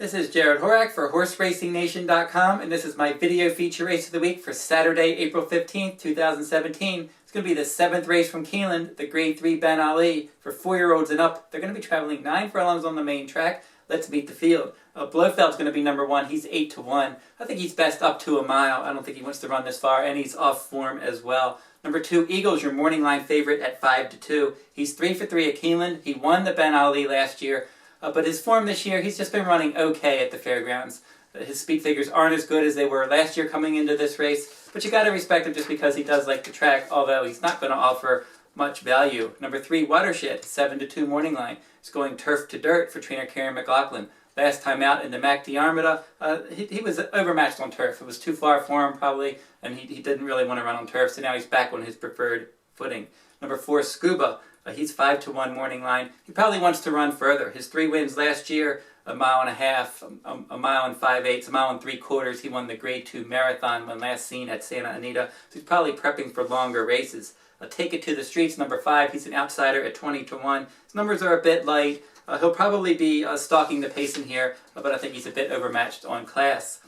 This is Jarrod Horak for HorseRacingNation.com, and this is my video feature race of the week for Saturday, April 15th, 2017. It's going to be the 7th race from Keeneland, the Grade 3 Ben Ali for 4-year-olds and up. They're going to be traveling 9 furlongs on the main track. Let's meet the field. Blofeld's going to be number 1. He's 8-1. I think he's best up to a mile. I don't think he wants to run this far, and he's off form as well. Number 2, Eagle's your morning line favorite at 5-2. He's 3 for 3 at Keeneland. He won the Ben Ali last year. But his form this year, he's just been running okay at the fairgrounds. His speed figures aren't as good as they were last year coming into this race, but you got to respect him just because he does like the track, although he's not going to offer much value. Number 3, Watershed, 7-2 morning line. He's going turf to dirt for trainer Kiaran McLaughlin. Last time out in the Mac Diarmida, he was overmatched on turf. It was too far for him probably, and he didn't really want to run on turf, so now he's back on his preferred footing. Number 4, Scuba. He's 5-1 morning line. He probably wants to run further. His 3 wins last year, 1.5 miles, a mile and 5/8, a mile and 3/4. He won the Grade 2 marathon when last seen at Santa Anita. So he's probably prepping for longer races. Take It to the Streets, number 5. He's an outsider at 20-1. His numbers are a bit light. He'll probably be stalking the pace in here, but I think he's a bit overmatched on class.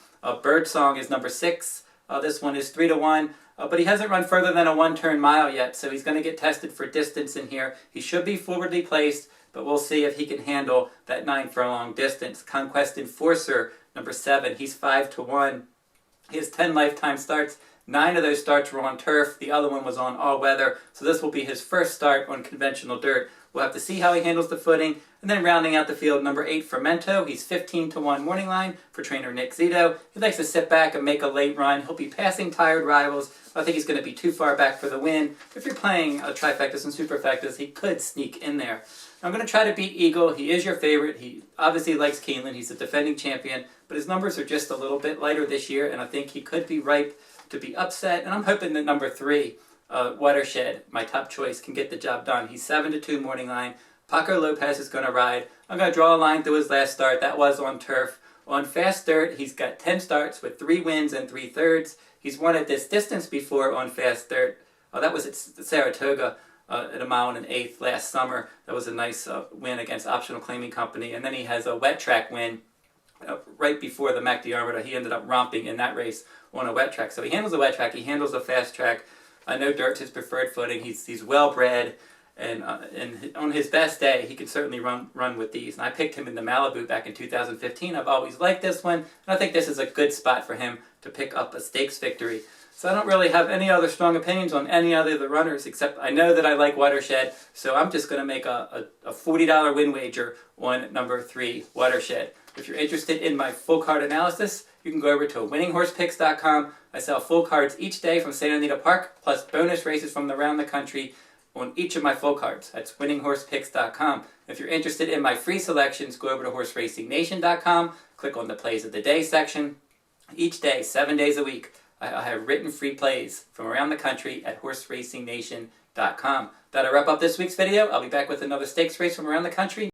Birdsong is number 6. This one is 3-1. But he hasn't run further than a 1-turn mile yet, so he's going to get tested for distance in here. He should be forwardly placed, but we'll see if he can handle that 9-furlong distance. Conquest Enforcer, number 7, he's 5-1. He has 10 lifetime starts. 9 of those starts were on turf. The other one was on all-weather, so this will be his first start on conventional dirt. We'll have to see how he handles the footing. And then rounding out the field, number 8, Frammento. He's 15-1 morning line for trainer Nick Zito. He likes to sit back and make a late run. He'll be passing tired rivals. I think he's going to be too far back for the win. If you're playing trifectas and superfectas, he could sneak in there. I'm going to try to beat Eagle. He is your favorite. He obviously likes Keeneland. He's a defending champion, but his numbers are just a little bit lighter this year, and I think he could be ripe to be upset. And I'm hoping that number 3, Watershed, my top choice, can get the job done. He's 7-2 morning line. Paco Lopez is going to ride. I'm going to draw a line through his last start. That was on turf. On fast dirt, he's got 10 starts with 3 wins and 3/3. He's won at this distance before on fast dirt. That was at Saratoga at 1.1 miles last summer. That was a nice win against Optional Claiming Company. And then he has a wet track win right before the Mac Diarmida. He ended up romping in that race on a wet track. So he handles a wet track. He handles a fast track. I know dirt's his preferred footing. He's well bred. And on his best day, he can certainly run with these. And I picked him in the Malibu back in 2015. I've always liked this one, and I think this is a good spot for him to pick up a stakes victory. So I don't really have any other strong opinions on any other of the runners, except I know that I like Watershed, so I'm just going to make a $40 win wager on number 3, Watershed. If you're interested in my full card analysis, you can go over to winninghorsepicks.com. I sell full cards each day from Santa Anita Park, plus bonus races from around the country on each of my full cards. That's winninghorsepicks.com. If you're interested in my free selections, go over to HorseRacingNation.com, click on the Plays of the Day section. Each day, 7 days a week, I have written free plays from around the country at HorseRacingNation.com. That'll wrap up this week's video. I'll be back with another stakes race from around the country